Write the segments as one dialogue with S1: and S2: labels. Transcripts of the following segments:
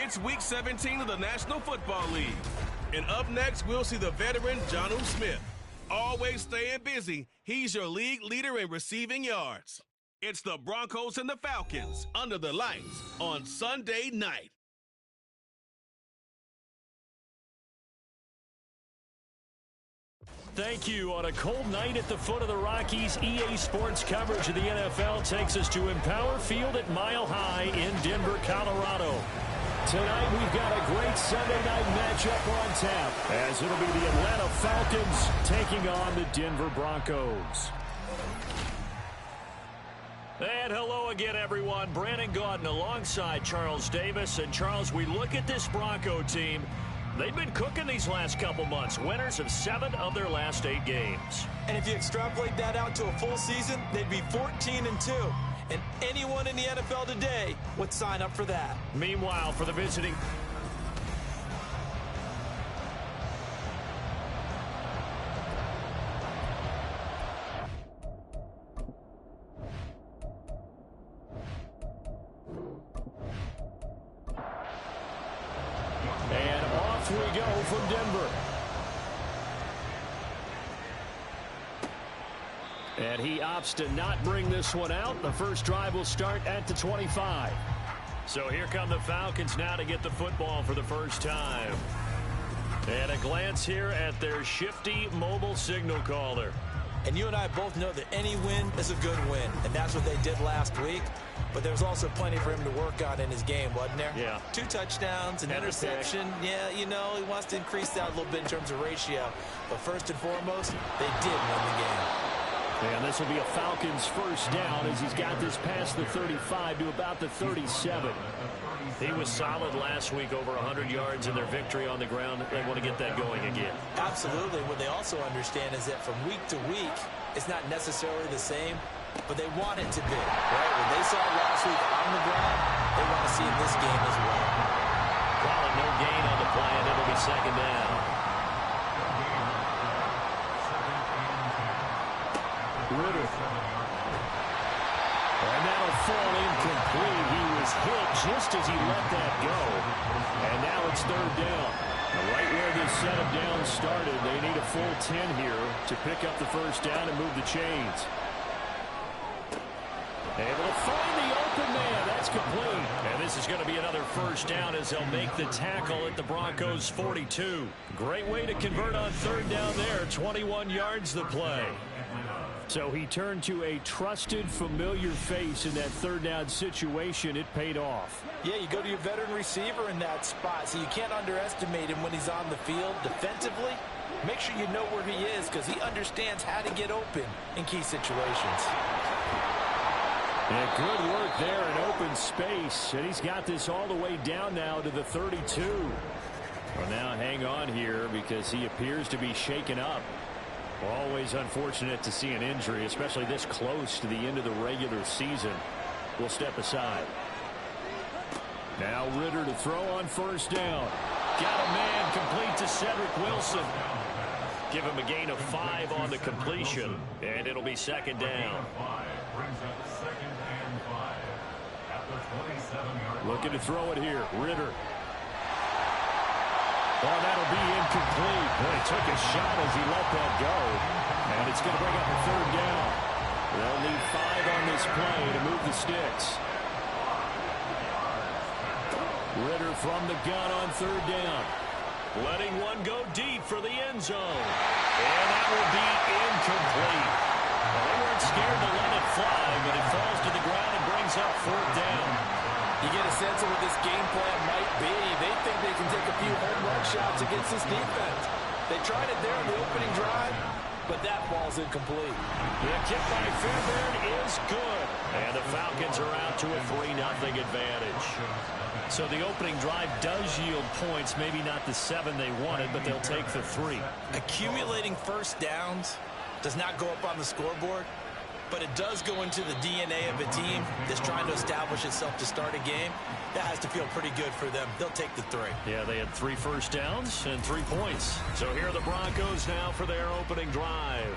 S1: It's Week 17 of the National Football League. And up next, we'll see the veteran Jonnu Smith. Always staying busy, he's your league leader in receiving yards. It's the Broncos and the Falcons under the lights on Sunday night.
S2: Thank you. On a cold night at the foot of the Rockies, EA Sports coverage of the NFL takes us to Empower Field at Mile High in Denver, Colorado. Tonight we've got a great Sunday night matchup on tap, as it'll be the Atlanta Falcons taking on the Denver Broncos. And hello again, everyone. Brandon Gaudin alongside Charles Davis. And Charles, we look at this Bronco team. They've been cooking these last couple months, winners of 7 of their last 8 games.
S3: And if you extrapolate that out to a full season, they'd be 14-2. And anyone in the NFL today would sign up for that.
S2: Meanwhile, for the visiting... And off we go from Denver. And he opts to not bring this one out. The first drive will start at the 25. So here come the Falcons now to get the football for the first time. And a glance here at their shifty mobile signal caller.
S3: And you and I both know that any win is a good win. And that's what they did last week. But there's also plenty for him to work on in his game, wasn't there?
S2: Yeah.
S3: 2 touchdowns, an interception. Yeah, you know, he wants to increase that a little bit in terms of ratio. But first and foremost, they did win the game.
S2: And this will be a Falcons first down as he's got this past the 35 to about the 37. He was solid last week, over 100 yards in their victory on the ground. They want to get that going again.
S3: Absolutely. What they also understand is that from week to week, it's not necessarily the same, but they want it to be. Right? When they saw it last week on the ground, they want to see in this game as well.
S2: Calling no gain on the play, and it'll be second down. Ridder. And that'll fall incomplete. He was hit just as he let that go. And now it's third down. Right where this set of downs started, they need a full 10 here to pick up the first down and move the chains. Able to find the open man. That's complete. And this is going to be another first down as they'll make the tackle at the Broncos' 42. Great way to convert on third down there. 21 yards the play. So he turned to a trusted, familiar face in that third down situation. It paid off.
S3: Yeah, you go to your veteran receiver in that spot, so you can't underestimate him when he's on the field defensively. Make sure you know where he is because he understands how to get open in key situations.
S2: And good work there in open space. And he's got this all the way down now to the 32. Well, now hang on here because he appears to be shaken up. Always unfortunate to see an injury, especially this close to the end of the regular season. We'll step aside. Now Ridder to throw on first down. Got a man complete to Cedric Wilson. Give him a gain of 5 on the completion, and it'll be second down. Looking to throw it here. Ridder. Well, that'll be incomplete. Boy, he took a shot as he let that go. And it's going to bring up a third down. They'll need 5 on this play to move the sticks. Ridder from the gun on third down. Letting one go deep for the end zone. And that will be incomplete. Well, they weren't scared to let it fly, but it falls to the ground and brings up fourth down.
S3: You get a sense of what this game plan might be. They think they can take a few home run shots against this defense. They tried it there on the opening drive, but that ball's incomplete.
S2: The kick by Fairbairn is good. And the Falcons are out to a 3-0 advantage. So the opening drive does yield points, maybe not the 7 they wanted, but they'll take the 3.
S3: Accumulating first downs does not go up on the scoreboard, but it does go into the DNA of a team that's trying to establish itself to start a game. That has to feel pretty good for them. They'll take the 3.
S2: Yeah, they had 3 first downs and 3 points. So here are the Broncos now for their opening drive.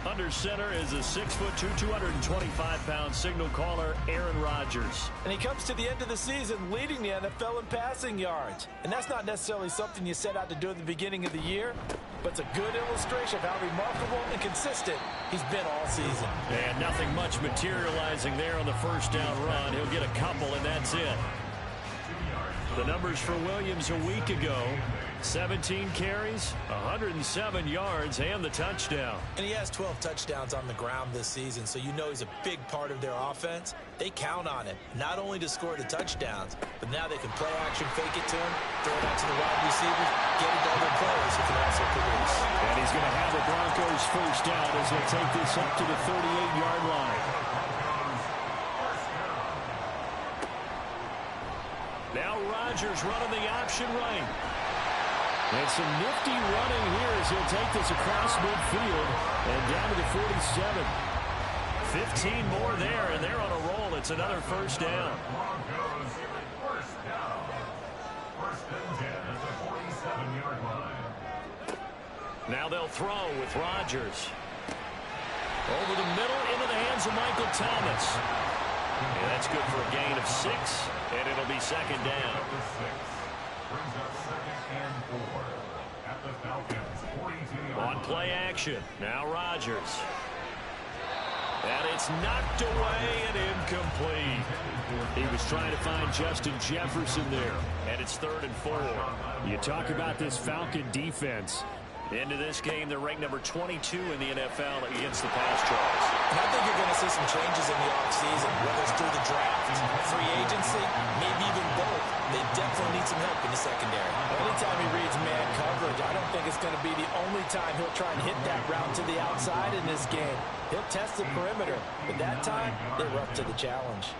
S2: On Under center is a 6'2", 225-pound signal caller, Aaron Rodgers.
S3: And he comes to the end of the season leading the NFL in passing yards. And that's not necessarily something you set out to do at the beginning of the year, but it's a good illustration of how remarkable and consistent he's been all season.
S2: And nothing much materializing there on the first down run. He'll get a couple, and that's it. The numbers for Williams a week ago: 17 carries, 107 yards, and the touchdown.
S3: And he has 12 touchdowns on the ground this season, so you know he's a big part of their offense. They count on him, not only to score the touchdowns, but now they can play action, fake it to him, throw it out to the wide receivers, get it to other players who can also produce.
S2: And he's going to have the Broncos first down as they take this up to the 38-yard line. Now Rodgers running the option right. And some nifty running here as he'll take this across midfield and down to the 47. 15 more there, and they're on a roll. It's another first down. Now they'll throw with Rodgers. Over the middle into the hands of Michael Thomas. And that's good for a gain of 6, and it'll be second down. On play action, now Rodgers. And it's knocked away and incomplete. He was trying to find Justin Jefferson there, and it's 3rd and 4. You talk about this Falcon defense. Into this game, they're ranked number 22 in the NFL against the pass charge.
S3: And I think you're going to see some changes in the offseason, whether it's through the draft, free agency, maybe even both. They definitely need some help in the secondary. Anytime he reads man coverage, I don't think it's going to be the only time he'll try and hit that route to the outside in this game. He'll test the perimeter, but that time, they were up to the challenge.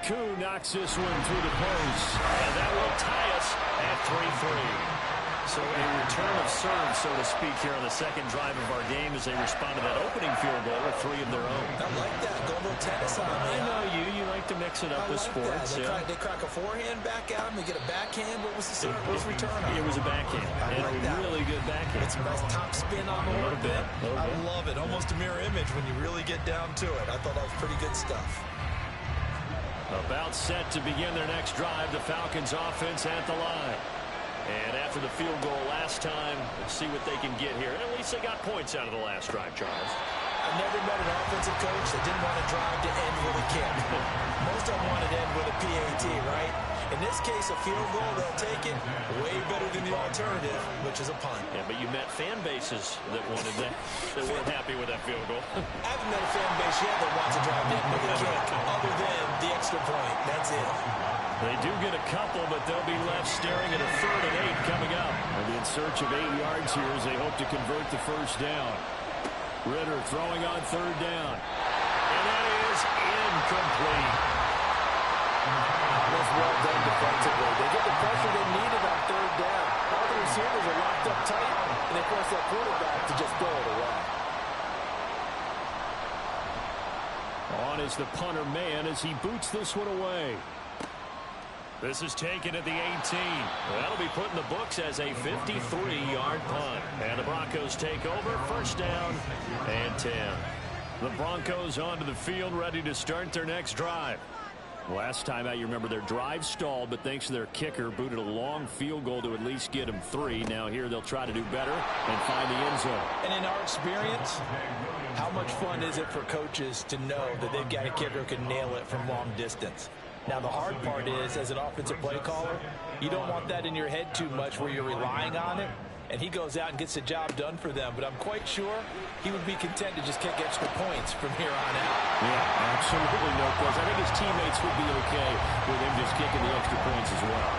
S2: Koo knocks this one through the post, and that will tie us at 3-3. So a return of serve, so to speak, here on the second drive of our game as they respond to that opening field goal with 3 of their own.
S3: I like that. Go a little tennis on me.
S2: I know you. You like to mix it up with sports.
S3: They crack a forehand back at him. They get a backhand. What was the serve? What was the return on?
S2: It was a backhand. And a really good backhand.
S3: It's a nice top spin on the little bit. I love it. Almost a mirror image when you really get down to it. I thought that was pretty good stuff.
S2: About set to begin their next drive, the Falcons offense at the line. And after the field goal last time, let's see what they can get here. And at least they got points out of the last drive, Charles.
S3: I've never met an offensive coach that didn't want a drive to end with a kick. Most of them want it to end with a PAT, right? In this case, a field goal, they'll take it way better than the alternative, which is a punt.
S2: Yeah, but you met fan bases that wanted that, that weren't happy with that field goal.
S3: I haven't met a fan base yet that wants a drive to end with a kick, other than the extra point. That's it.
S2: They do get a couple, but they'll be left staring at a 3rd and 8 coming up. They'll be in search of 8 yards here as they hope to convert the first down. Ritter throwing on 3rd down. And that is incomplete.
S3: That's well done defensively. They get the pressure they needed on 3rd down. All the receivers are locked up tight, and they force that quarterback to just throw it away.
S2: On is the punter man as he boots this one away. This is taken at the 18. That'll be put in the books as a 53-yard punt. And the Broncos take over, first down and 10. The Broncos onto the field, ready to start their next drive. Last time out, you remember their drive stalled, but thanks to their kicker, booted a long field goal to at least get them 3. Now here they'll try to do better and find the end zone.
S3: And in our experience, how much fun is it for coaches to know that they've got a kicker who can nail it from long distance? Now, the hard part is, as an offensive play caller, you don't want that in your head too much where you're relying on it, and he goes out and gets the job done for them. But I'm quite sure he would be content to just kick extra points from here on out.
S2: Yeah, absolutely no question. I think his teammates would be okay with him just kicking the extra points as well.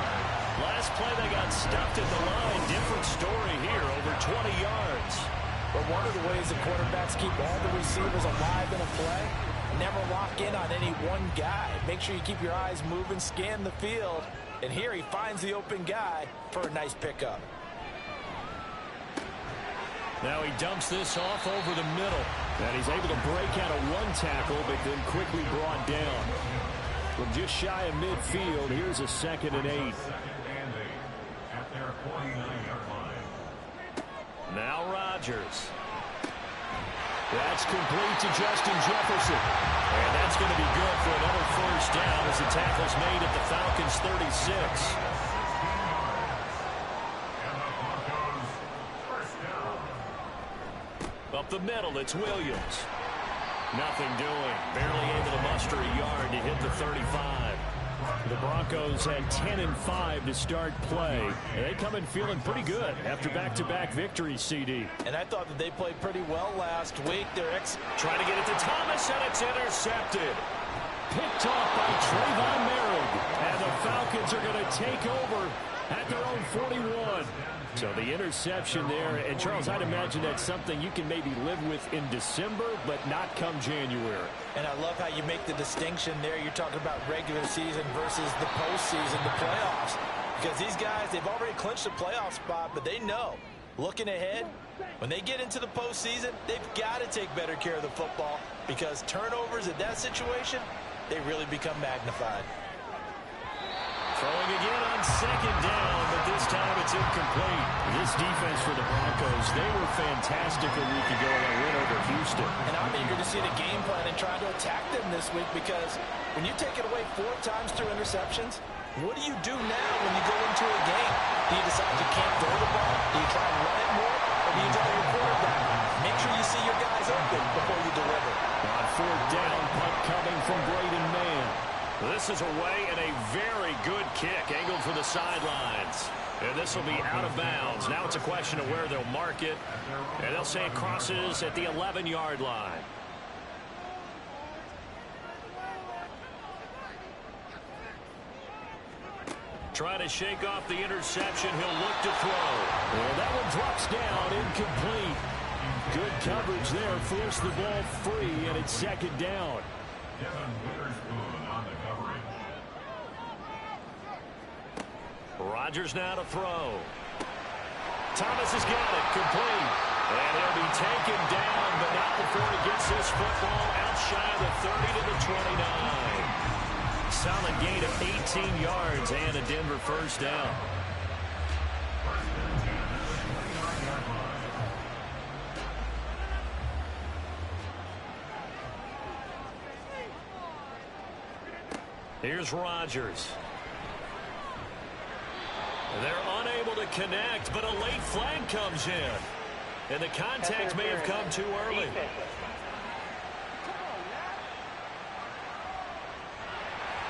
S2: Last play, they got stuffed at the line. Different story here, over 20 yards.
S3: But one of the ways the quarterbacks keep all the receivers alive in a play, never lock in on any one guy. Make sure you keep your eyes moving, scan the field. And here he finds the open guy for a nice pickup.
S2: Now he dumps this off over the middle. And he's able to break out of one tackle, but then quickly brought down. From just shy of midfield, here's a 2nd and 8. Now Rodgers. That's complete to Justin Jefferson. And that's going to be good for another first down as the tackle's made at the Falcons' 36. Up the middle, it's Williams. Nothing doing. Barely able to muster a yard to hit the 35. The Broncos had 10-5 to start play. And they come in feeling pretty good after back-to-back victories, CD.
S3: And I thought that they played pretty well last week.
S2: Trying to get it to Thomas, and it's intercepted. Picked off by Trayvon Merrick. And the Falcons are going to take over at their own 41. So the interception there. And, Charles, I'd imagine that's something you can maybe live with in December, but not come January.
S3: And I love how you make the distinction there. You're talking about regular season versus the postseason, the playoffs. Because these guys, they've already clinched a playoff spot, but they know, looking ahead, when they get into the postseason, they've got to take better care of the football because turnovers in that situation, they really become magnified.
S2: Throwing again on second down, but this time it's incomplete. This defense for the Broncos, they were fantastic a week ago in a win over Houston.
S3: And I'm eager to see the game plan and try to attack them this week because when you take it away 4 times through interceptions, what do you do now when you go into a game? Do you decide you can't throw the ball? Do you try and run it more? Or do you tell your quarterback, make sure you see your guys open before you deliver?
S2: On fourth down, punt coming from Braden Mann. This is away and a very good kick angled for the sidelines. And this will be out of bounds. Now it's a question of where they'll mark it. And they'll say it crosses at the 11-yard line. Trying to shake off the interception. He'll look to throw. Well, that one drops down, incomplete. Good coverage there. Forced the ball free, and it's second down. Rodgers now to throw. Thomas has got it, complete. And he'll be taken down, but not before he gets this football out shy of the 30 to the 29. Solid gain of 18 yards and a Denver first down. Here's Rodgers. They're unable to connect, but a late flag comes in. And the contact may have come too early.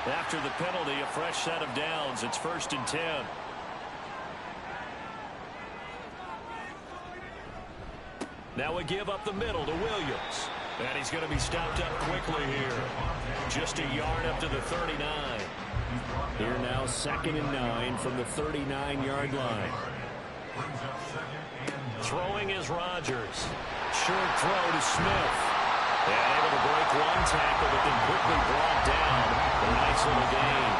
S2: After the penalty, a fresh set of downs. It's 1st and 10. Now a give up the middle to Williams. And he's going to be stopped up quickly here. Just a yard up to the 39. Here now 2nd and 9 from the 39-yard line. Throwing is Rodgers. Short throw to Smith. And able to break one tackle, but then quickly brought down. A nice little gain.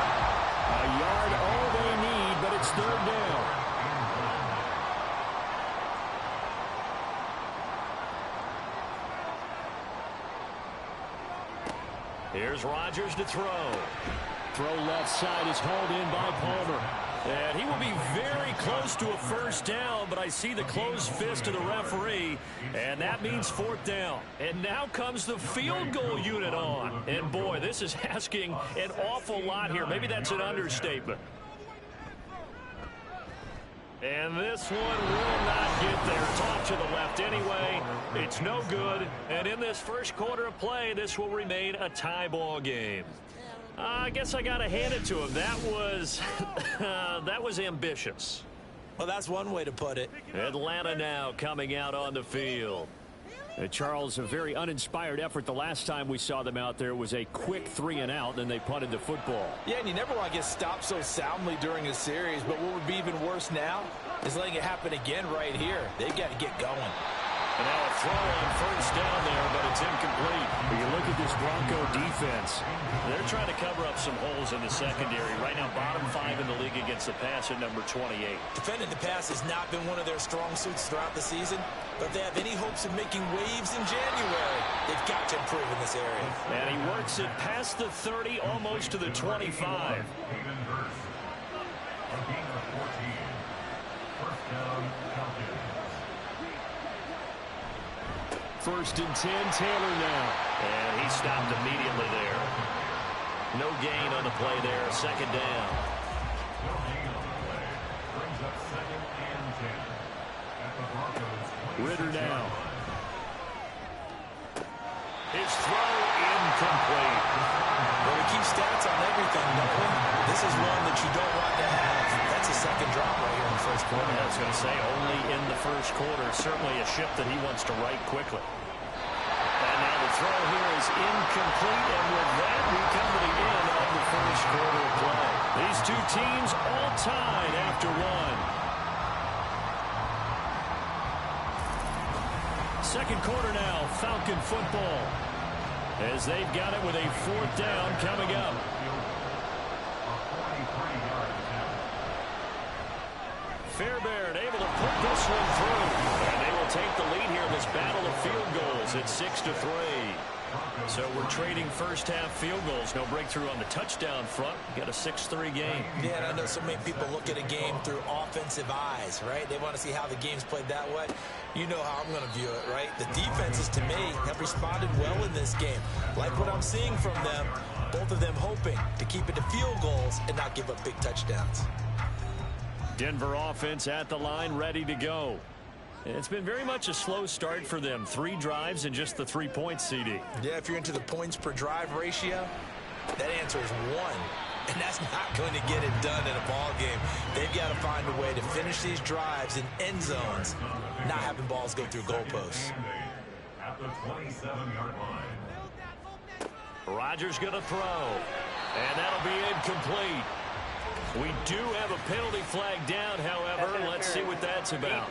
S2: A yard all they need, but it's 3rd down. Here's Rodgers to throw. Throw left side is hauled in by Palmer. And he will be very close to a first down, but I see the closed fist of the referee, and that means 4th down. And now comes the field goal unit on. And, boy, this is asking an awful lot here. Maybe that's an understatement. And this one will not get there. Tossed to the left anyway. It's no good. And in this first quarter of play, this will remain a tie ball game. I guess I got to hand it to him. That was ambitious.
S3: Well, that's one way to put it.
S2: Atlanta now coming out on the field. Charles, a very uninspired effort. The last time we saw them out there was a quick 3-and-out, and they punted the football.
S3: Yeah, and you never want to get stopped so soundly during a series, but what would be even worse now is letting it happen again right here. They've got to get going.
S2: And now a throw on first down there, but it's incomplete. When you look at this Bronco defense, they're trying to cover up some holes in the secondary. Right now, bottom 5 in the league against the pass at number 28.
S3: Defending the pass has not been one of their strong suits throughout the season, but if they have any hopes of making waves in January, they've got to improve in this area.
S2: And he works it past the 30, almost to the 25. First and 10, Taylor now.
S4: And he stopped immediately there. No gain on the play there. Second down.
S2: Ritter now. His throw incomplete.
S3: Well, we keep stats on everything, don't we? This is one that you don't want to have. That's a second drop right here in the first quarter.
S2: I was going to say, only in the first quarter. Certainly a ship that he wants to right quickly. And now the throw here is incomplete, and with that, we come to the end of the first quarter of play. These two teams all tied after one. Second quarter now, Falcon football, as they've got it with a fourth down coming up. Fairbairn able to put this one through, and they will take the lead here in this battle of field goals at 6-3. So we're trading first half field goals. No breakthrough on the touchdown front. We got a 6-3 game.
S3: Yeah, and I know so many people look at a game through offensive eyes, right? They want to see how the game's played that way. You know how I'm going to view it, right? The defenses, to me, have responded well in this game. Like what I'm seeing from them, both of them hoping to keep it to field goals and not give up big touchdowns.
S2: Denver offense at the line, ready to go. It's been very much a slow start for them. 3 drives and just the 3 points, CD.
S3: Yeah, if you're into the points per drive ratio, that answer is 1. And that's not going to get it done in a ball game. They've got to find a way to finish these drives in end zones, not having balls go through goalposts.
S5: At the 27-yard line.
S2: Rodgers going to throw, and that'll be incomplete. We do have a penalty flag down, however. Let's see what that's about.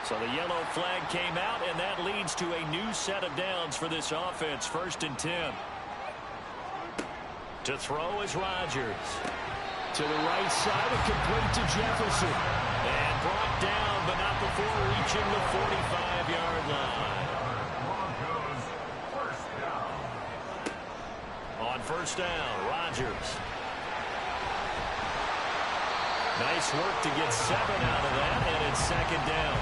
S2: So the yellow flag came out, and that leads to a new set of downs for this offense. First and 10. To throw is Rodgers. To the right side, and complete to Jefferson. And brought down, but not before reaching the 45-yard line. On first down, Rodgers. Nice work to get 7 out of that, and it's second down.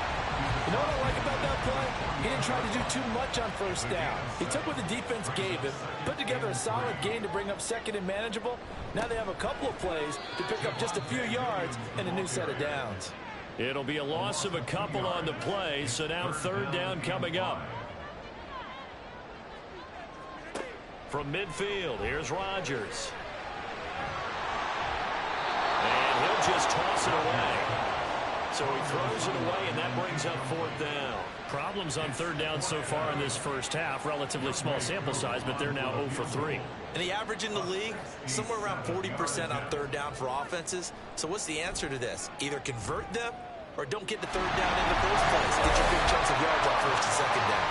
S3: You know what I like about that play? He didn't try to do too much on first down. He took what the defense gave him, put together a solid gain to bring up second and manageable. Now they have a couple of plays to pick up just a few yards and a new set of downs.
S2: It'll be a loss of a couple on the play, so now third down coming up. From midfield, here's Rodgers. And he'll just toss it away. So he throws it away, and that brings up fourth down. Problems on third down so far in this first half. Relatively small sample size, but they're now 0 for 3.
S3: And the average in the league, somewhere around 40% on third down for offenses. So what's the answer to this? Either convert them or don't get the third down in the first place. Get your big chunks of yards on first and second down.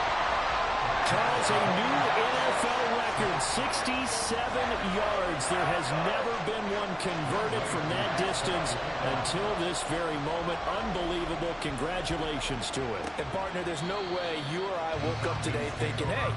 S2: Charles, a new NFL record, 67 yards. There has never been one converted from that distance until this very moment. Unbelievable. Congratulations to it.
S3: And, partner, there's no way you or I woke up today thinking, hey,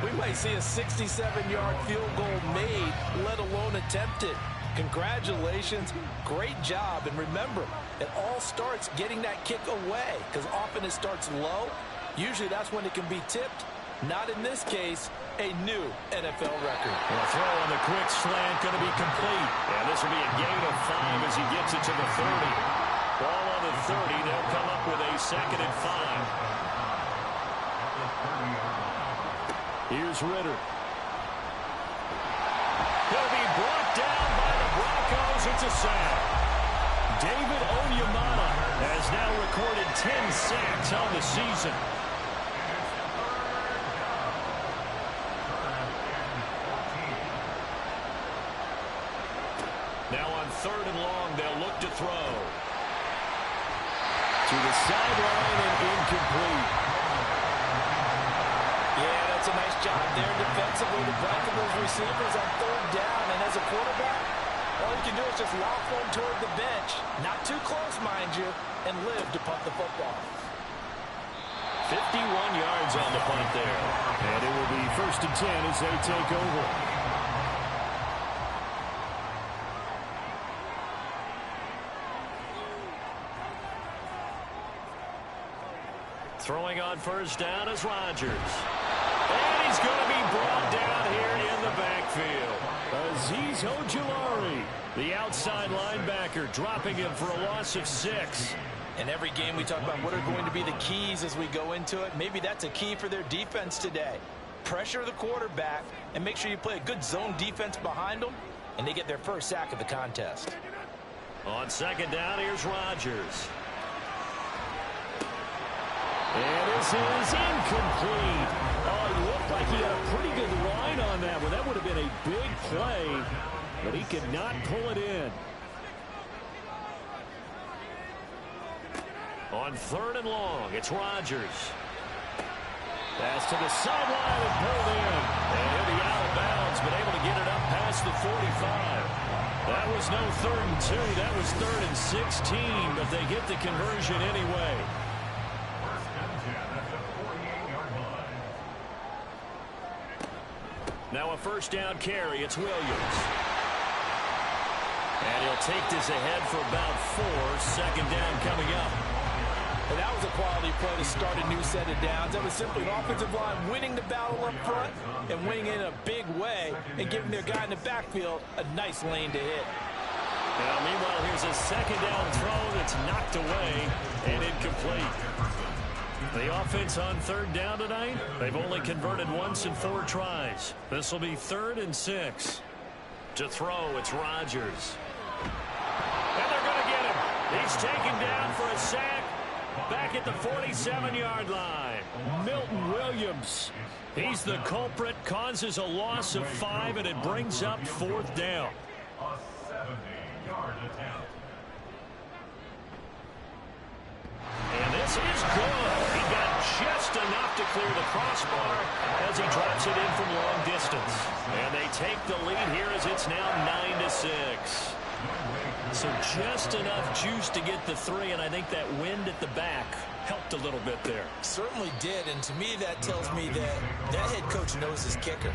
S3: we might see a 67-yard field goal made, let alone attempted. Congratulations. Great job. And remember, it all starts getting that kick away, because often it starts low. Usually that's when it can be tipped. Not in this case, a new NFL record.
S2: And a throw on the quick slant going to be complete. And this will be a gain of 5 as he gets it to the 30. Ball on the 30. They'll come up with a second and 5. Here's Ritter. He'll be brought down by the Broncos. It's a sack. David Onyemata has now recorded 10 sacks on the season. Now on third and long, they'll look to throw. To the sideline and incomplete.
S3: Yeah, that's a nice job there defensively to blanket those receivers on third down. And as a quarterback, all you can do is just lob one toward the bench. Not too close, mind you, and live to punt the football.
S2: 51 yards on the punt there. And it will be first and 10 as they take over. Throwing on first down is Rodgers. And he's going to be brought down here in the backfield. Azeez Ojulari, the outside linebacker, dropping him for a loss of 6.
S3: In every game we talk about what are going to be the keys as we go into it. Maybe that's a key for their defense today. Pressure the quarterback and make sure you play a good zone defense behind them, and they get their first sack of the contest.
S2: On second down, here's Rodgers. And this is incomplete. Oh, he looked like he had a pretty good line on that one. That would have been a big play, but he could not pull it in. On third and long, it's Rodgers. Pass to the sideline and pulled in. And he'll be out of bounds, but able to get it up past the 45. That was no 3rd and 2. That was 3rd and 16, but they get the conversion anyway. Now a first down carry. It's Williams. And he'll take this ahead for about 4. Second down coming up.
S3: And that was a quality play to start a new set of downs. That was simply an offensive line winning the battle up front and winning in a big way and giving their guy in the backfield a nice lane to hit.
S2: Now, meanwhile, here's a second down throw that's knocked away and incomplete. The offense on third down tonight, they've only converted once in 4 tries. This will be 3rd and 6. To throw, it's Rodgers. And they're going to get him. He's taken down for a sack. Back at the 47-yard line, Milton Williams. He's the culprit, causes a loss of 5, and it brings up 4th down.
S5: A 70-yard attempt.
S2: And this is good. He got just enough to clear the crossbar as he drops it in from long distance. And they take the lead here as it's now 9-6. So just enough juice to get the 3, and I think that wind at the back helped a little bit there.
S3: Certainly did, and to me that tells me that that head coach knows his kicker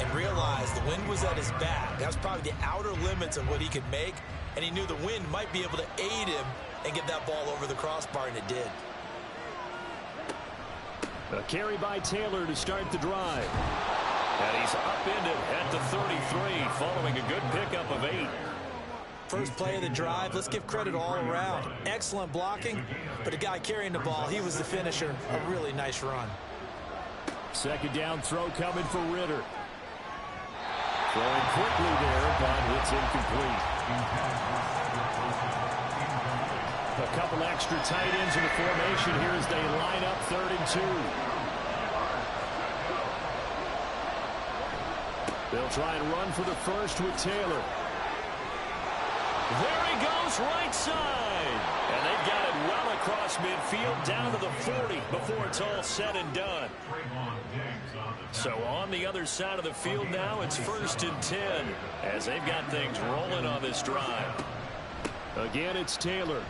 S3: and realized the wind was at his back. That was probably the outer limits of what he could make, and he knew the wind might be able to aid him and get that ball over the crossbar, and it did.
S2: A carry by Taylor to start the drive. And he's upended at the 33 following a good pickup of 8.
S3: First play of the drive, let's give credit all around. Excellent blocking, but the guy carrying the ball, he was the finisher. A really nice run.
S2: Second down throw coming for Ritter. Throwing quickly there, but it's incomplete. A couple extra tight ends in the formation here as they line up 3rd and 2. They'll try and run for the first with Taylor. There he goes, right side. And they've got it well across midfield down to the 40 before it's all said and done. So on the other side of the field now, it's 1st and 10 as they've got things rolling on this drive. Again, it's Taylor.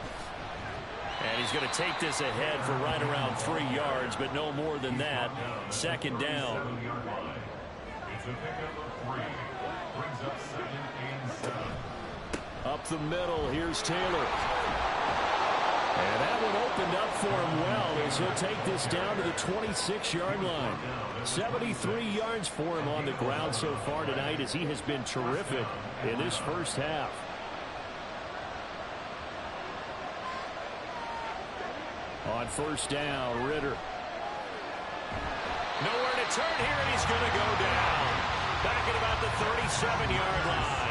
S2: And he's going to take this ahead for right around 3 yards, but no more than that. Second down.
S5: It's a pickup of 3. Brings up 2nd and 7.
S2: Up the middle, here's Taylor. And that one opened up for him well as he'll take this down to the 26-yard line. 73 yards for him on the ground so far tonight as he has been terrific in this first half. On first down, Ritter. Nowhere to turn here, and he's going to go down. Back at about the 37-yard line.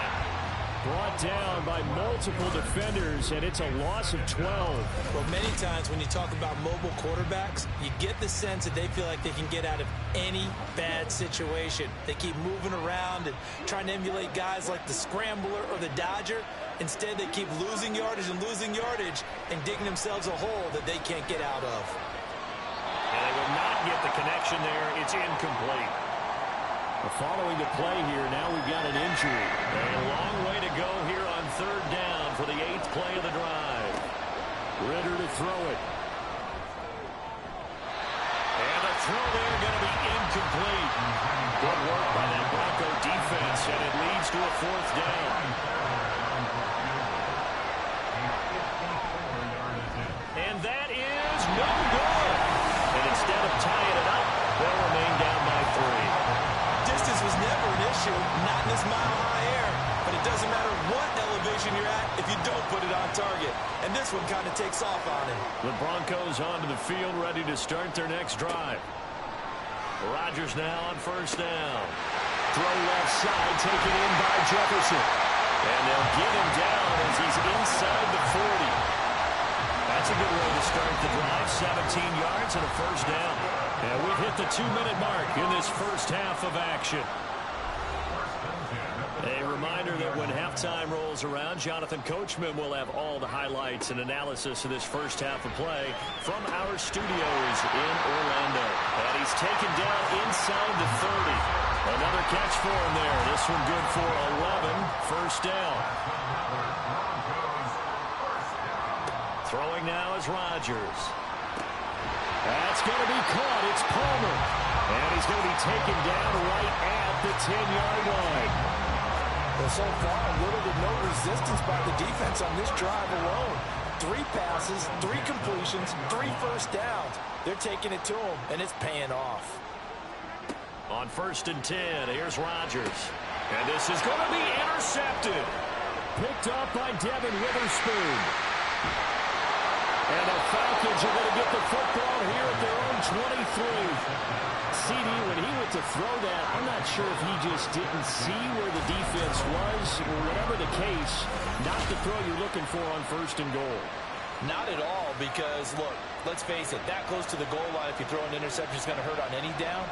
S2: Brought down by multiple defenders, and it's a loss of 12.
S3: Well, many times when you talk about mobile quarterbacks, you get the sense that they feel like they can get out of any bad situation. They keep moving around and trying to emulate guys like the Scrambler or the Dodger. Instead, they keep losing yardage and digging themselves a hole that they can't get out of.
S2: And they will not get the connection there. It's incomplete. Following the play here, now we've got an injury. A long way to go here on third down for the 8th play of the drive. Ritter to throw it. And the throw there going to be incomplete. Good work by that Bronco defense, and it leads to a 4th down. And that is no good.
S4: instead of tying it up, they'll remain down by 3.
S3: Distance was never an issue, not in this mile-high air. But it doesn't matter what elevation you're at if you don't put it on target. And this one kind of takes off on him.
S2: The Broncos onto the field, ready to start their next drive. Rodgers now on first down. Throw left side, taken in by Jefferson. And they'll get him down as he's inside the 40. That's a good way to start the drive. 17 yards and a first down. And we've hit the 2-minute mark in this first half of action. A reminder that when halftime rolls around, Jonathan Coachman will have all the highlights and analysis of this first half of play from our studios in Orlando. And he's taken down inside the 30. Another catch for him there. This one good for 11. First down. Throwing now is Rodgers. That's going to be caught. It's Palmer. And he's going to be taken down right at the 10-yard line.
S3: Well, so far, little to no resistance by the defense on this drive alone. 3 passes, 3 completions, 3 first downs. They're taking it to him, and it's paying off.
S2: On first and 10, here's Rodgers. And this is going to be intercepted. Picked up by Devin Witherspoon. And the Falcons are going to get the football here at their own 23. CD, when he went to throw that, I'm not sure if he just didn't see where the defense was, or whatever the case, not the throw you're looking for on first and goal.
S3: Not at all, because, look, let's face it, that close to the goal line, if you throw an interception, is going to hurt on any down.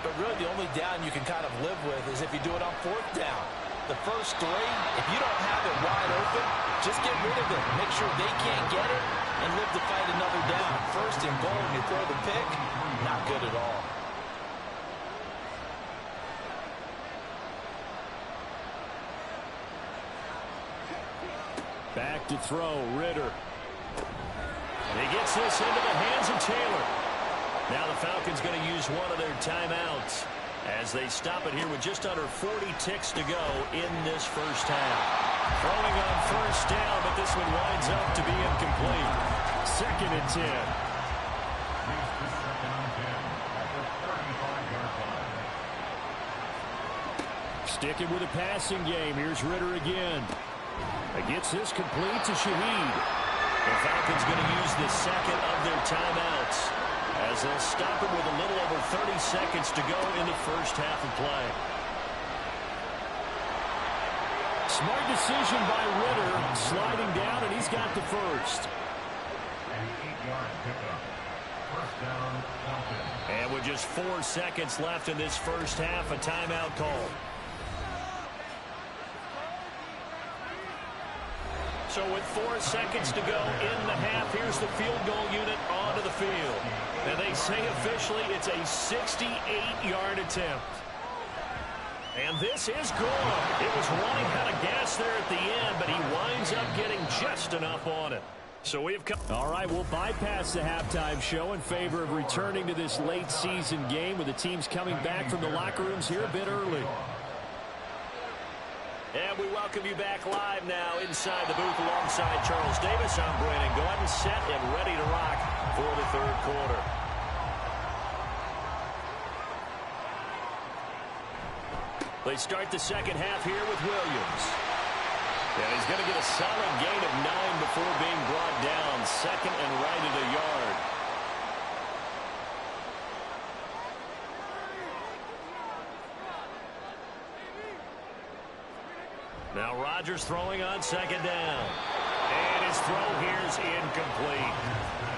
S3: But really, the only down you can kind of live with is if you do it on 4th down. The first 3, if you don't have it wide open, just get rid of it. Make sure they can't get it and live to fight another down. First and goal, and you throw the pick, not good at all.
S2: Back to throw, Ritter. He gets this into the hands of Taylor. Now the Falcons going to use one of their timeouts as they stop it here with just under 40 ticks to go in this first half. Throwing on first down, but this one winds up to be incomplete. 2nd and 10. Sticking with a passing game. Here's Ritter again. Gets this complete to Shaheed. The Falcons going to use the second of their timeouts as they'll stop it with a little over 30 seconds to go in the first half of play. Smart decision by Ritter, sliding down, and he's got the first. And with just 4 seconds left in this first half, a timeout call. So with 4 seconds to go in the half, here's the field goal unit onto the field. And they say officially it's a 68-yard attempt. And this is good. It was running out of gas there at the end, but he winds up getting just enough on it. So we've come. All right, we'll bypass the halftime show in favor of returning to this late season game with the teams coming back from the locker rooms here a bit early. And we welcome you back live now inside the booth alongside Charles Davis. I'm Brandon Gaudin, set and ready to rock for the 3rd quarter. They start the second half here with Williams. And he's going to get a solid gain of 9 before being brought down. 2nd and right at a yard. Now Rodgers throwing on 2nd down. And his throw here is incomplete.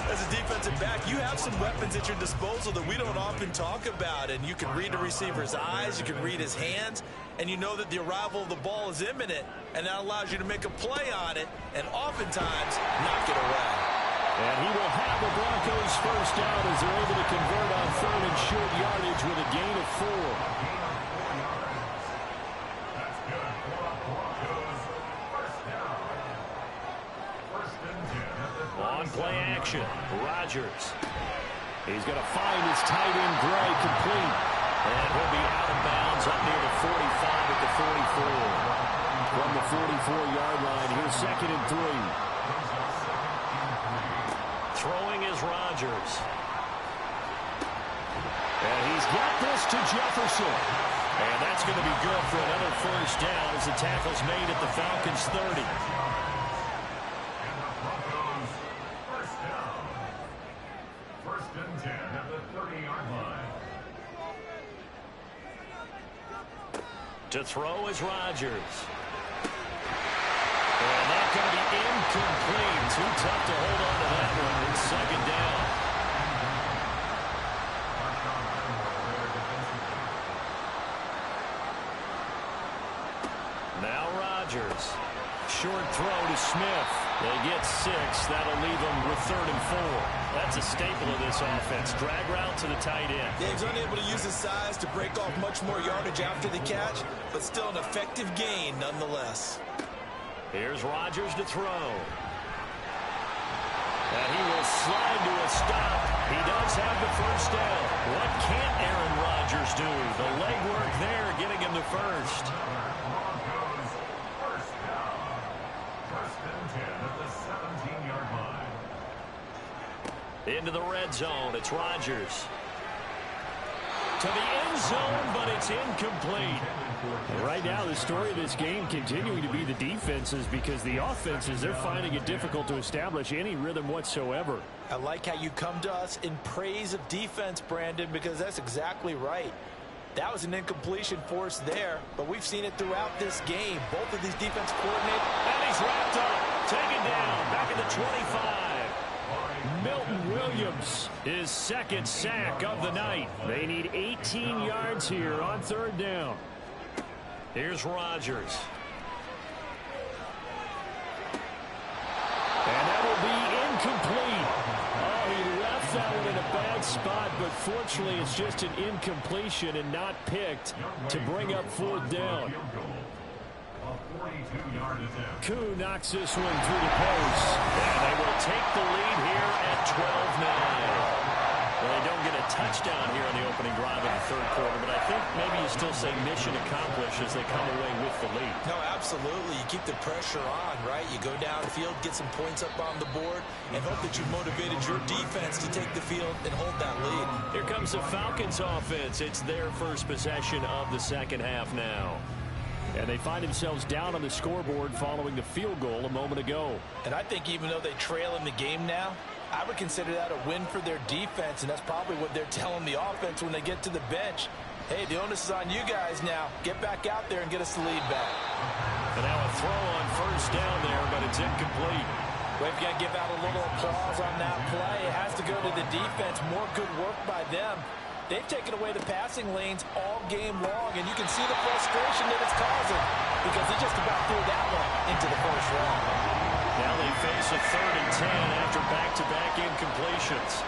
S3: As a defensive back, you have some weapons at your disposal that we don't often talk about. And you can read the receiver's eyes, you can read his hands, and you know that the arrival of the ball is imminent. And that allows you to make a play on it and oftentimes knock it away.
S2: And he will have the Broncos first down as they're able to convert on 3rd and short yardage with a gain of 4. On play action, Rodgers. He's going to find his tight end, Gray, complete. And he'll be out of bounds up near the 45 at the 44. From the 44-yard line, here's 2nd and 3. Throwing is Rodgers. And he's got this to Jefferson. And that's going to be good for another first down as the tackle's made at the Falcons' 30.
S5: First down. First and 10 at the 30-yard line.
S2: To throw is Rodgers. And that's going to be incomplete. Too tough to hold on to that one. It's second down. Now Rodgers. Short throw to Smith. They get 6. That'll leave them with 3rd and 4. That's a staple of this offense. Drag route to the tight end.
S3: Yeah, he's unable to use his size to break off much more yardage after the catch, but still an effective gain nonetheless.
S2: Here's Rodgers to throw. And he will slide to a stop. He does have the first down. What can't Aaron Rodgers do? The legwork there getting him the first.
S5: Broncos, first down. First and 10 at the 17-yard line.
S2: Into the red zone. It's Rodgers. To the end zone, but it's incomplete. Right now, the story of this game continuing to be the defenses, because the offenses, they're finding it difficult to establish any rhythm whatsoever.
S3: I like how you come to us in praise of defense, Brandon, because that's exactly right. That was an incompletion forced there, but we've seen it throughout this game. Both of these defense coordinators.
S2: And he's wrapped up, taken down, back at the 25. Milton Williams, his second sack of the night. They need 18 yards here on 3rd down. Here's Rodgers. And that will be incomplete. Oh, he left that one in a bad spot, but fortunately it's just an incompletion and not picked to bring up 4th down. Koo knocks this one through the post. And they will take the lead here at 12-9. Well, they don't get a touchdown here on the opening drive of the 3rd quarter, but I think maybe you still say mission accomplished as they come away with the lead.
S3: No, absolutely. You keep the pressure on, right? You go downfield, get some points up on the board, and hope that you've motivated your defense to take the field and hold that lead.
S2: Here comes the Falcons offense. It's their first possession of the second half now. And they find themselves down on the scoreboard following the field goal a moment ago.
S3: And I think even though they trail in the game now, I would consider that a win for their defense, and that's probably what they're telling the offense when they get to the bench. Hey, the onus is on you guys now. Get back out there and get us the lead back.
S2: And now a throw on first down there, but it's incomplete.
S3: We've got to give out a little applause on that play. It has to go to the defense. More good work by them. They've taken away the passing lanes all game long, and you can see the frustration that it's causing because he just about threw that one into the first round.
S2: Now they face a 3rd and 10 after back-to-back incompletions.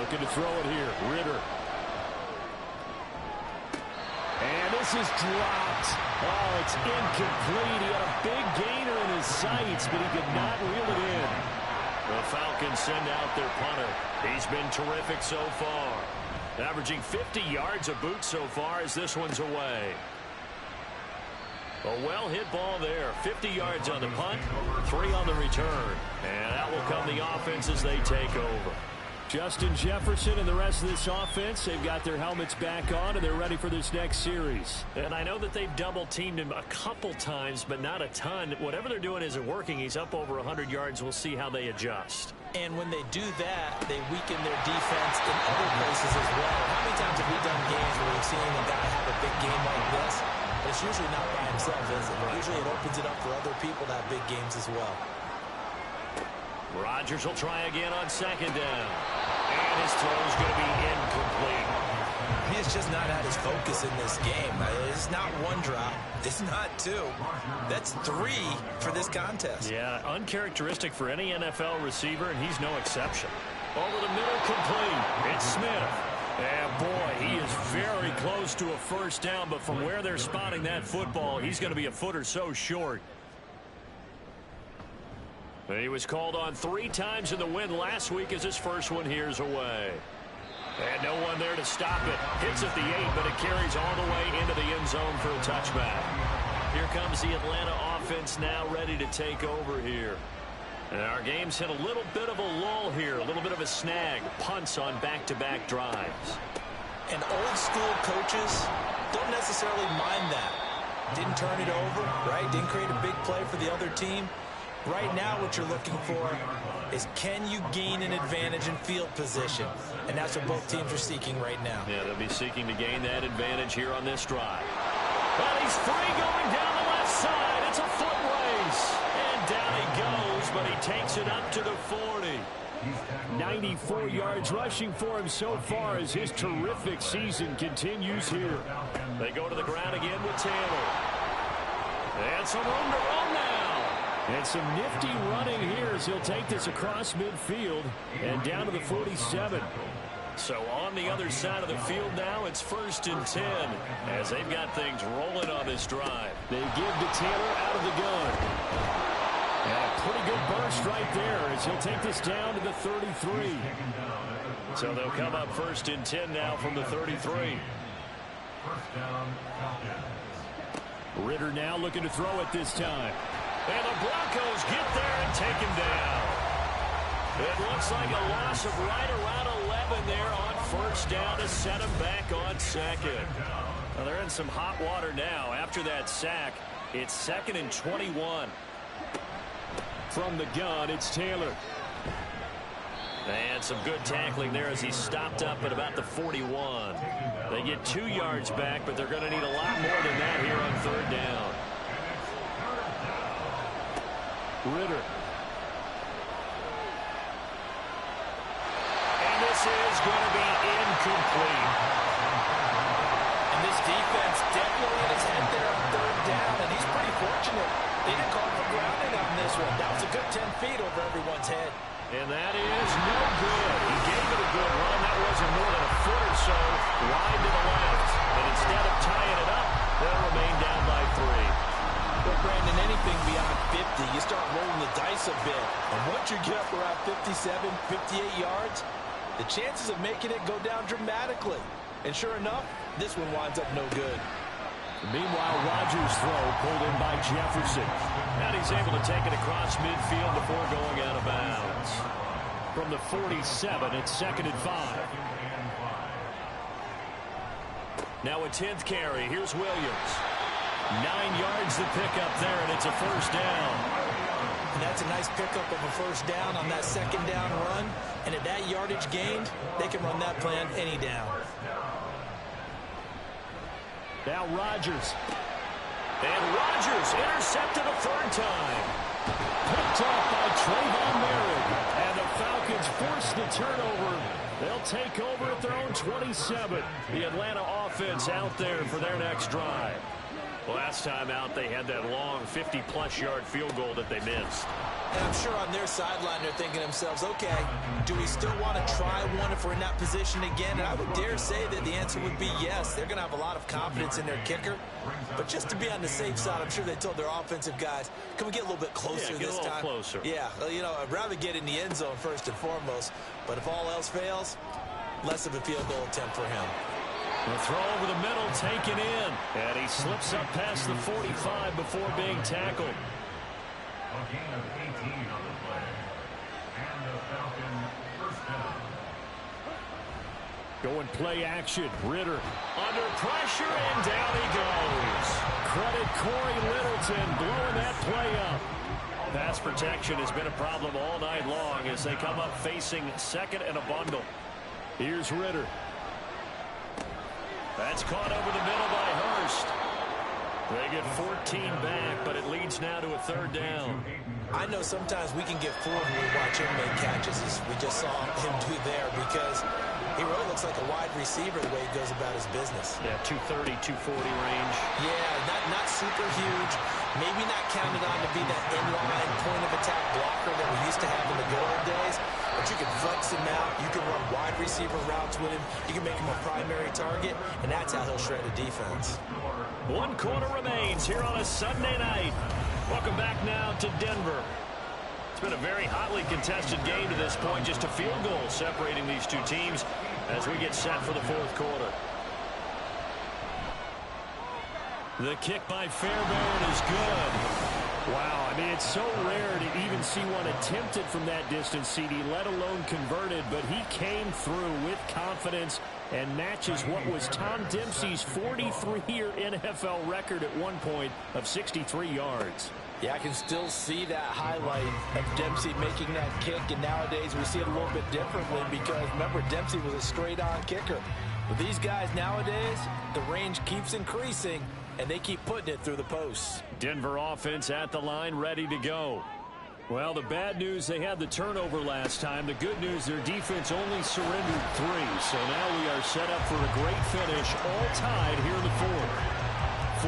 S2: Looking to throw it here. Ritter. And this is dropped. Oh, it's incomplete. He had a big gainer in his sights, but he could not reel it in. The Falcons send out their punter. He's been terrific so far. Averaging 50 yards a boot so far as this one's away. A well-hit ball there. 50 yards on the punt, 3 on the return. And out will come the offense as they take over. Justin Jefferson and the rest of this offense, they've got their helmets back on, and they're ready for this next series. And I know that they've double-teamed him a couple times, but not a ton. Whatever they're doing isn't working. He's up over 100 yards. We'll see how they adjust.
S3: And when they do that, they weaken their defense in other places as well. How many times have we done games where we've seen a guy have a big game like this? But it's usually not by himself, is it? Usually it opens it up for other people to have big games as well.
S2: Rodgers will try again on 2nd down. And his throw's going to be incomplete.
S3: He has just not had his focus in this game. It's not 1 drop. It's not 2. That's 3 for this contest.
S2: Yeah, uncharacteristic for any NFL receiver, and he's no exception. Over the middle, complete. It's Smith. And boy, he is very close to a first down, but from where they're spotting that football, he's going to be a foot or so short. He was called on 3 times in the win last week as his first one here's away. And no one there to stop it. Hits at the 8, but it carries all the way into the end zone for a touchback.
S3: Here
S2: comes the Atlanta offense now ready to take over here. And our game's hit a little bit of a lull here, a little bit of a snag. Punts on back-to-back drives.
S3: And old school coaches don't necessarily mind that. Didn't turn it over, right? Didn't create a big play for the other team. Right now what you're looking for is, can you gain an advantage in field position? And that's what both teams are seeking right now.
S2: Yeah, they'll be seeking to gain that advantage here on this drive. Well, he's free going down the left side. It's a foot race. And down he goes, but he takes it up to the 40. 94 yards rushing for him so far as his terrific season continues here. They go to the ground again with Taylor. And some room to run now. And some nifty running here as he'll take this across midfield and down to the 47. So on the other side of the field now, it's 1st and 10 as they've got things rolling on this drive. They give to Taylor out of the gun. And a pretty good burst right there as he'll take this down to the 33. So they'll come up 1st and 10 now from the 33. Ritter now looking to throw it this time. And the Broncos get there and take him down. It looks like a loss of right around 11 there on 1st down to set him back on 2nd. Well, they're in some hot water now. After that sack, it's 2nd and 21. From the gun, it's Taylor. And some good tackling there as he stopped up at about the 41. They get 2 yards back, but they're going to need a lot more than that here on 3rd down. Ritter. And this is going to be incomplete.
S3: And this defense definitely had his head there on 3rd down, and he's pretty fortunate. They didn't call for grounding on this one. That was a good 10 feet over everyone's head.
S2: And that is no good. He gave it a good run. That wasn't more than a foot or so wide to the left. And instead of tying it up, they'll remain down by 3.
S3: But, Brandon, anything beyond 50, you start rolling the dice a bit. And once you get up around 57, 58 yards, the chances of making it go down dramatically. And sure enough, this one winds up no good.
S2: Meanwhile, Rodgers' throw pulled in by Jefferson. And he's able to take it across midfield before going out of bounds. From the 47, it's 2nd and 5. Now a 10th carry. Here's Williams. 9 yards to pick up there, and it's a 1st down.
S3: And that's a nice pickup of a 1st down on that 2nd down run. And at that yardage gained, they can run that plan any down.
S2: Now Rodgers. And Rodgers intercepted a 3rd time. Picked off by Trayvon Merritt. And the Falcons force the turnover. They'll take over at their own 27. The Atlanta offense out there for their next drive. Last time out, they had that long 50-plus yard field goal that they missed.
S3: And I'm sure on their sideline they're thinking to themselves, okay, do we still want to try one if we're in that position again? And I would dare say that the answer would be yes. They're going to have a lot of confidence in their kicker. But just to be on the safe side, I'm sure they told their offensive guys, can we get a little bit closer this time?
S2: Closer.
S3: Yeah, well, you know, I'd rather get in the end zone first and foremost. But if all else fails, less of a field goal attempt for him.
S2: The throw over the middle taken in. And he slips up past the 45 before being tackled.
S5: A gain of 18 on the play. And the Falcon 1st down.
S2: Going play action. Ritter under pressure, and down he goes. Credit Corey Littleton blowing that play up. Pass protection has been a problem all night long as they come up facing 2nd and a bundle. Here's Ritter. That's caught over the middle by Hurst. They get 14 back, but it leads now to a 3rd down.
S3: I know sometimes we can get fooled when we watch him make catches, as we just saw him do there, because he really looks like a wide receiver the way he goes about his business.
S2: Yeah, 230, 240 range.
S3: Yeah, not super huge. Maybe not counted on to be that inline point-of-attack blocker that we used to have in the good old days. But you can flex him out. You can run wide receiver routes with him. You can make him a primary target, and that's how he'll shred a defense.
S2: 1 quarter remains here on a Sunday night. Welcome back now to Denver. It's been a very hotly contested game to this point. Just a field goal separating these two teams as we get set for the 4th quarter. The kick by Fairbairn is good. Wow, I mean, it's so rare to even see one attempted from that distance, CD, let alone converted, but he came through with confidence and matches what was Tom Dempsey's 43-year NFL record at one point of 63 yards.
S3: Yeah, I can still see that highlight of Dempsey making that kick, and nowadays we see it a little bit differently because, remember, Dempsey was a straight-on kicker. But these guys nowadays, the range keeps increasing, and they keep putting it through the posts.
S2: Denver offense at the line, ready to go. Well, the bad news, they had the turnover last time. The good news, their defense only surrendered 3. So now we are set up for a great finish, all tied here in the fourth.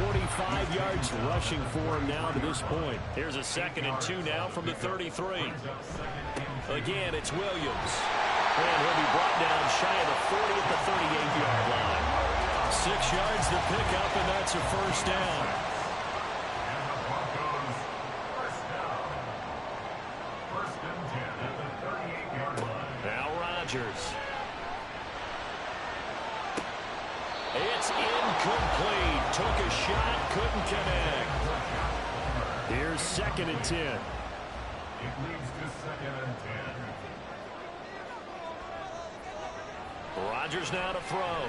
S2: 45 yards rushing for him now to this point. Here's a 2nd and 2 now from the 33. Again, it's Williams. And he'll be brought down shy of the 40 at the 38-yard line. 6 yards to pick up, and that's a first down. Now Rodgers. It's incomplete. Took a shot, couldn't connect. Here's 2nd and 10.
S5: It leads to 2nd and 10.
S2: Rodgers now to throw.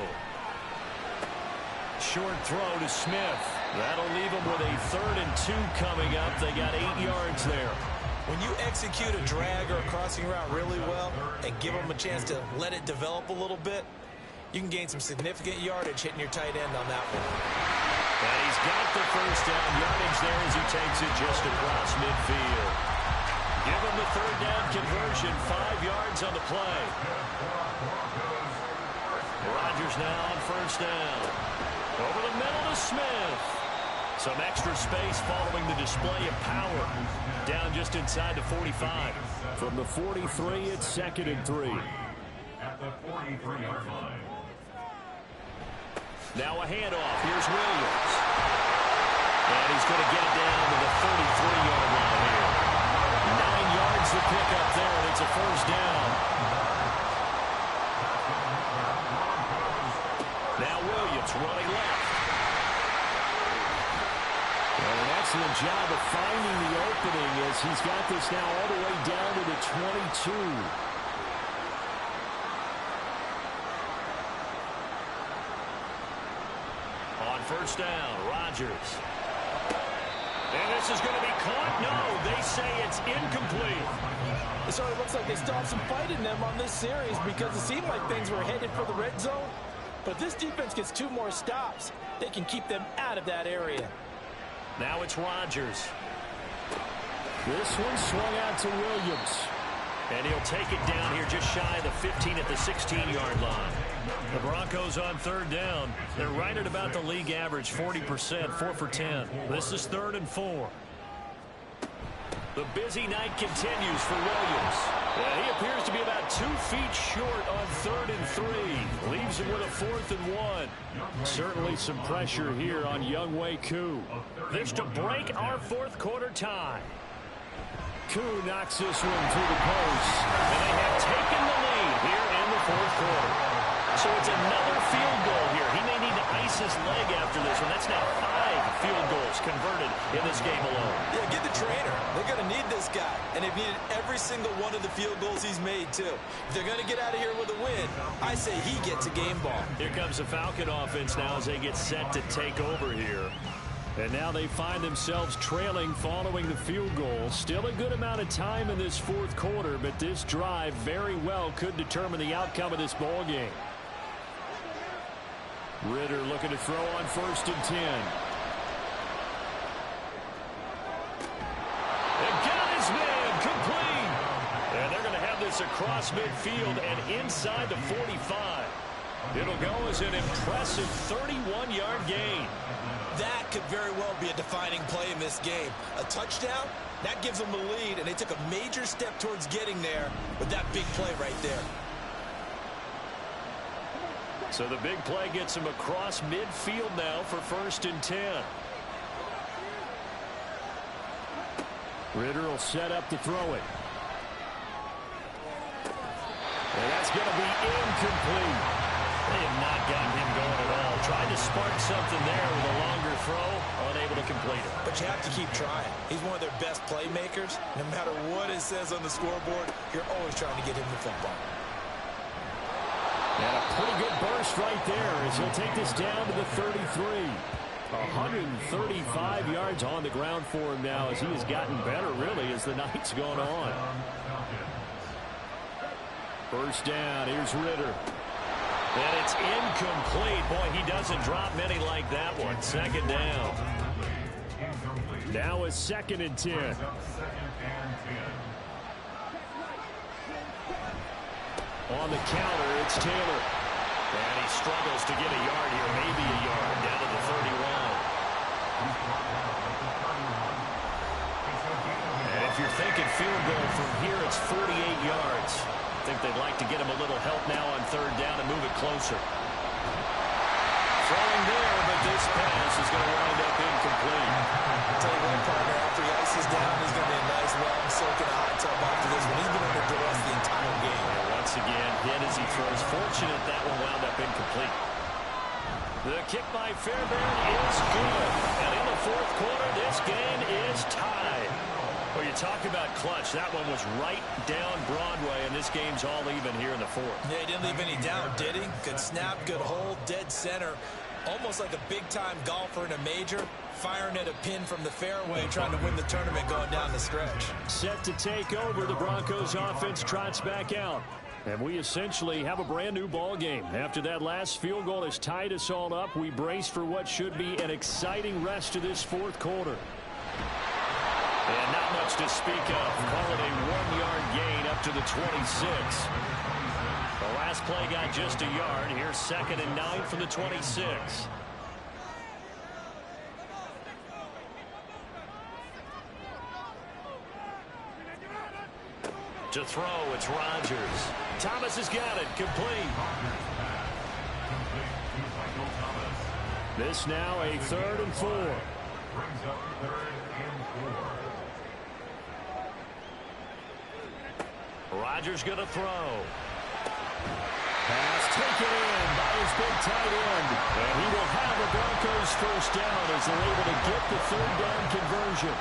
S2: Short throw to Smith. That'll leave him with a 3rd and 2 coming up. They got 8 yards there.
S3: When you execute a drag or a crossing route really well and give them a chance to let it develop a little bit, you can gain some significant yardage hitting your tight end on that one.
S2: And he's got the first down yardage there as he takes it just across midfield. Give him the 3rd down conversion, 5 yards on the play. Rodgers now on first down. Over the middle to Smith. Some extra space following the display of power. Down just inside the 45. From the 43, it's 2nd and 3.
S5: At the 43-yard line.
S2: Now a handoff. Here's Williams. And he's going to get it down to the 33-yard line here. 9 yards to pick up there, and it's a first down. Now Williams running left. Well, an excellent job of finding the opening as he's got this now all the way down to the 22. On first down, Rodgers. And this is going to be caught. No, they say it's incomplete.
S3: It sort of looks like they still have some fight in them on this series because it seemed like things were headed for the red zone. But if this defense gets 2 more stops, they can keep them out of that area.
S2: Now it's Rodgers. This one swung out to Williams. And he'll take it down here just shy of the 15 at the 16-yard line. The Broncos on 3rd down. They're right at about the league average, 40%, 4 for 10. This is 3rd and 4. The busy night continues for Williams. Yeah, he appears to be about 2 feet short on 3rd and 3. Leaves him with a 4th and 1. Certainly some pressure here on Younghoe Koo. This to break our 4th quarter tie. Koo knocks this one through the post. And they have taken the lead here in the 4th quarter. So it's another field goal here. He may need to ice his leg after this one. That's now 5 field goals converted in this game alone.
S3: Yeah, get the trainer. They're going to need this guy. And they've needed every single one of the field goals he's made, too. If they're going to get out of here with a win, I say he gets a game ball.
S2: Here comes the Falcon offense now as they get set to take over here. And now they find themselves trailing following the field goal. Still a good amount of time in this 4th quarter, but this drive very well could determine the outcome of this ball game. Ridder looking to throw on 1st and 10. And got his man complete. And they're going to have this across midfield and inside the 45. It'll go as an impressive 31-yard gain.
S3: That could very well be a defining play in this game. A touchdown, that gives them the lead, and they took a major step towards getting there with that big play right there.
S2: So the big play gets him across midfield now for 1st and 10. Ridder will set up to throw it. And that's going to be incomplete. They have not gotten him going at all. Tried to spark something there with a longer throw, unable to complete it.
S3: But you have to keep trying. He's one of their best playmakers. No matter what it says on the scoreboard, you're always trying to get him the football.
S2: And a pretty good burst right there as he'll take this down to the 33. 135 yards on the ground for him now as he has gotten better, really, as the night's gone on. First down, here's Ritter. And it's incomplete. Boy, he doesn't drop many like that one. Second down. Now a 2nd and 10. On the counter, it's Taylor. And he struggles to get a yard here, maybe a yard, down to the 31. And if you're thinking field goal from here, it's 48 yards. I think they'd like to get him a little help now on 3rd down and move it closer. Throwing there, but this pass is going to wind up incomplete.
S3: I'll tell you what, partner, after he ices down, he's going to be a nice, long soak in a hot tub after this one. He's been under duress the entire game.
S2: Once again, hit as he throws. Fortunate that one wound up incomplete. The kick by Fairbairn is good. And in the 4th quarter, this game is tied. Well, you talk about clutch. That one was right down Broadway, and this game's all even here in the 4th.
S3: Yeah, he didn't leave any down, did he? Good snap, good hold, dead center. Almost like a big-time golfer in a major, firing at a pin from the fairway, trying to win the tournament going down the stretch.
S2: Set to take over, the Broncos offense trots back out. And we essentially have a brand-new ball game. After that last field goal has tied us all up, we brace for what should be an exciting rest of this 4th quarter. And not much to speak of. Call it a 1-yard gain up to the 26. The last play got just a yard. Here's 2nd and 9 from the 26. To throw, it's Rodgers. Thomas has got it, complete. This now a 3rd and 4.
S5: Brings up 3rd and 4.
S2: Rodgers going to throw. Pass taken in by his big tight end. And he will have the Broncos first down as they're able to get the 3rd down conversion.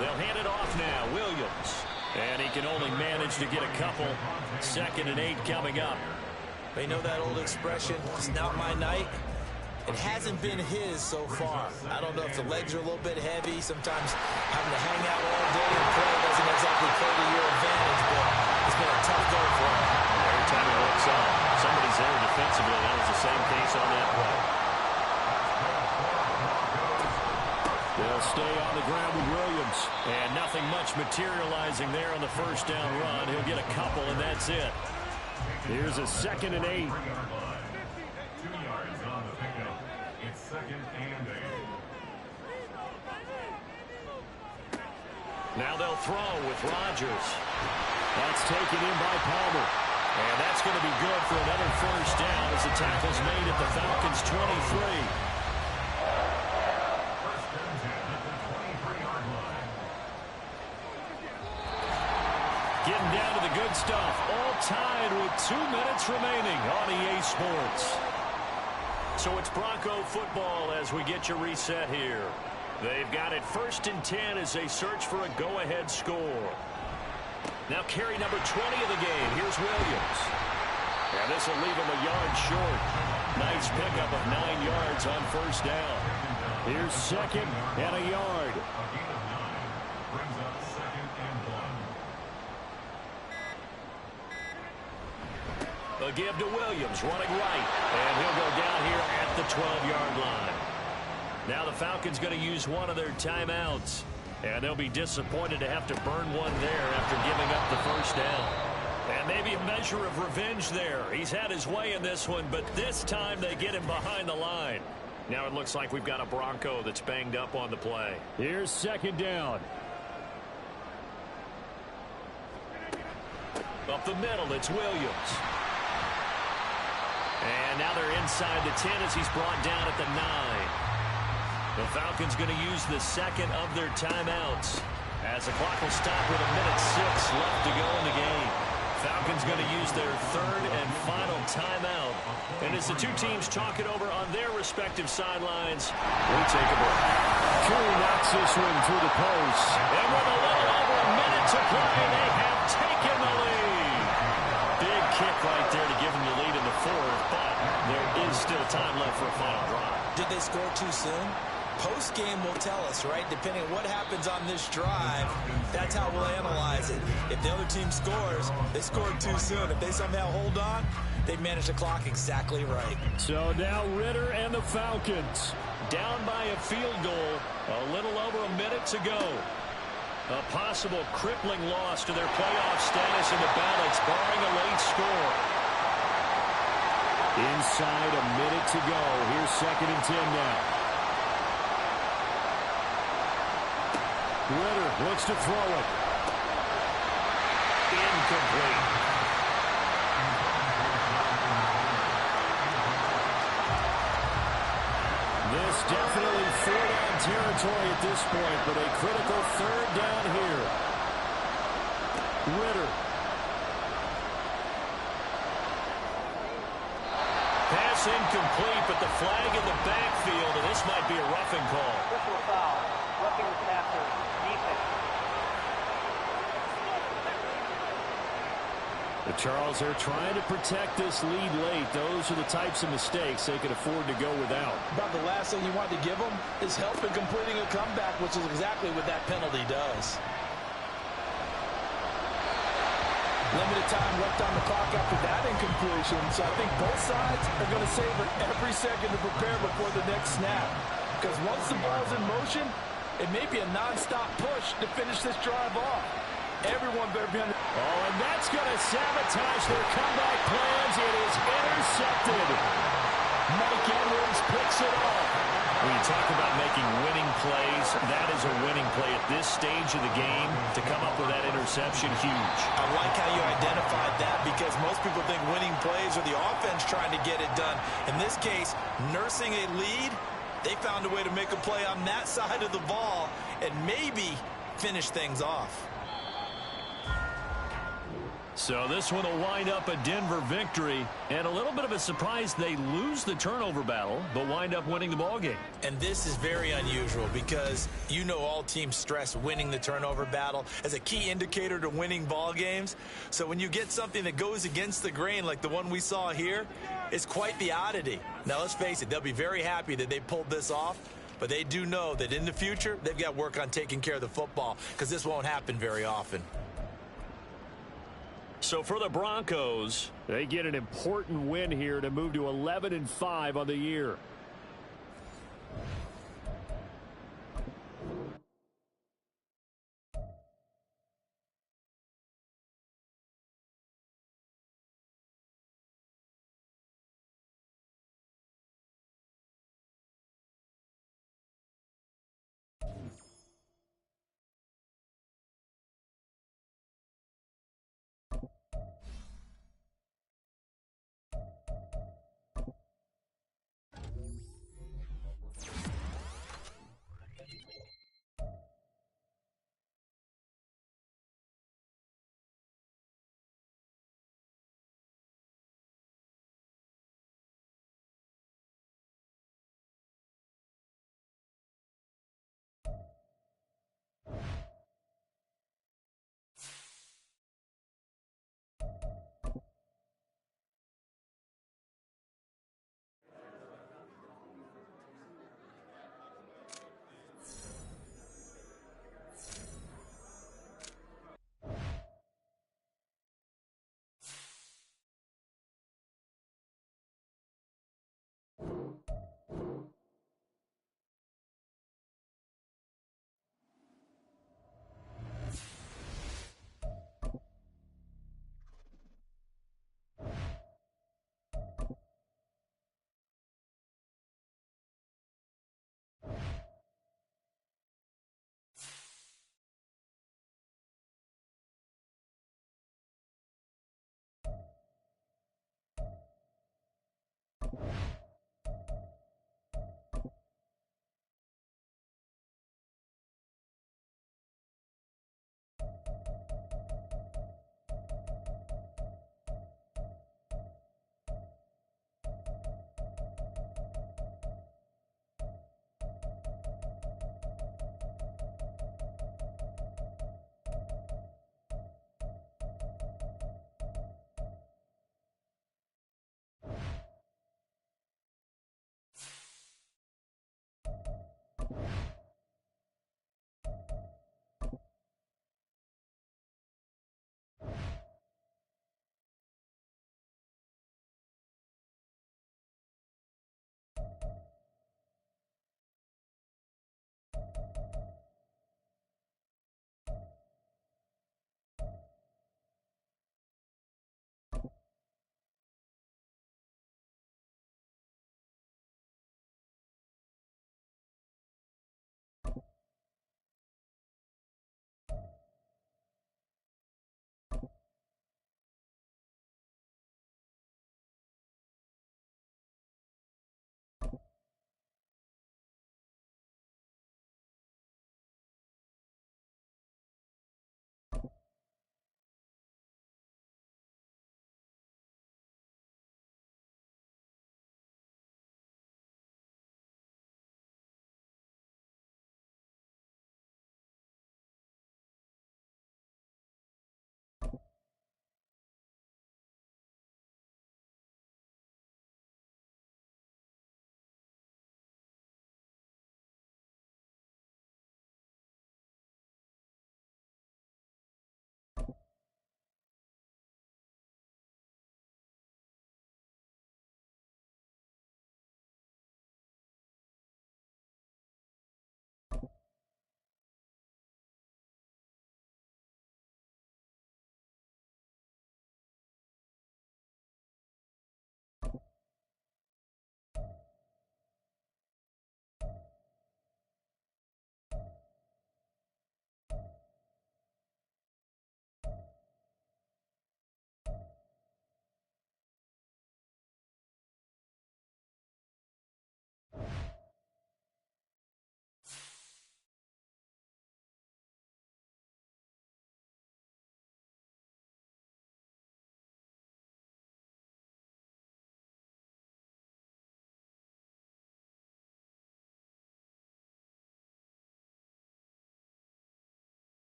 S2: They'll hand it off now. Williams. And he can only manage to get a couple. 2nd and 8 coming up.
S3: They know that old expression, it's not my night. It hasn't been his so far. I don't know if the legs are a little bit heavy. Sometimes having to hang out all day and play doesn't exactly play to your advantage, but it's been a tough go for him.
S2: Every time he looks up, somebody's there defensively. That was the same case on that play. They'll stay on the ground with Williams. And nothing much materializing there on the first down run. He'll get a couple, and that's it. Here's a 2nd and 8.
S5: 2 yards on the pickup. It's 2nd and 8.
S2: Now they'll throw with Rodgers. That's taken in by Palmer. And that's going to be good for another first down as the tackle's made at the Falcons' 23. Getting down to the good stuff. All tied with 2 minutes remaining on EA Sports. So it's Bronco football as we get your reset here. They've got it 1st and 10 as they search for a go-ahead score. Now carry number 20 of the game. Here's Williams. And this will leave him a yard short. Nice pickup of 9 yards on first down. Here's 2nd and a yard.
S5: Brings up 2nd and 1.
S2: A give to Williams, running right. And he'll go down here at the 12-yard line. Now the Falcons going to use one of their timeouts. And they'll be disappointed to have to burn one there after giving up the first down. And maybe a measure of revenge there. He's had his way in this one, but this time they get him behind the line. Now it looks like we've got a Bronco that's banged up on the play. Here's 2nd down. Up the middle, it's Williams. And now they're inside the 10 as he's brought down at the 9. The Falcons going to use the 2nd of their timeouts.
S4: As the clock will stop with 1:06 left to go in the game. Falcons going to use their third and final timeout. And as the two teams talk it over on their respective sidelines, we take a break.
S2: Curry knocks this one through the post.
S4: And with a little over a minute to play, they have taken the lead. Big kick right there to give them the lead in the fourth, but there is still time left for a final drive.
S3: Did they score too soon? Post-game will tell us, right? Depending on what happens on this drive, that's how we'll analyze it. If the other team scores, they scored too soon. If they somehow hold on, they managed the clock exactly right.
S2: So now Ridder and the Falcons
S4: down by a field goal, a little over a minute to go. A possible crippling loss to their playoff status in the balance, barring a late score.
S2: Inside a minute to go. Here's 2nd and 10 now. Ridder looks to throw it.
S4: Incomplete.
S2: This definitely 4-down territory at this point, but a critical 3rd down here. Ridder.
S4: Pass incomplete, but the flag in the backfield, and this might be a roughing call.
S6: Personal foul. Roughing the passer. Defense.
S2: The Charles are trying to protect this lead late. Those are the types of mistakes they could afford to go without.
S3: About the last thing you want to give them is help in completing a comeback, which is exactly what that penalty does. Limited time left on the clock after that incompletion, so I think both sides are going to savor every second to prepare before the next snap. Because once the ball's in motion, it may be a non-stop push to finish this drive off. Everyone better be on the...
S2: Oh, and that's going to sabotage their comeback plans. It is intercepted.
S4: Mike Edwards picks it off. When you talk about making winning plays, that is a winning play at this stage of the game. To come up with that interception, huge.
S3: I like how you identified that because most people think winning plays are the offense trying to get it done. In this case, nursing a lead, they found a way to make a play on that side of the ball and maybe finish things off.
S4: So this one will wind up a Denver victory, and a little bit of a surprise they lose the turnover battle, but wind up winning the ballgame.
S3: And this is very unusual because you know all teams stress winning the turnover battle as a key indicator to winning ball games. So when you get something that goes against the grain like the one we saw here, it's quite the oddity. Now let's face it, they'll be very happy that they pulled this off, but they do know that in the future they've got work on taking care of the football because this won't happen very often.
S4: So for the Broncos,
S2: they get an important win here to move to 11-5 on the year.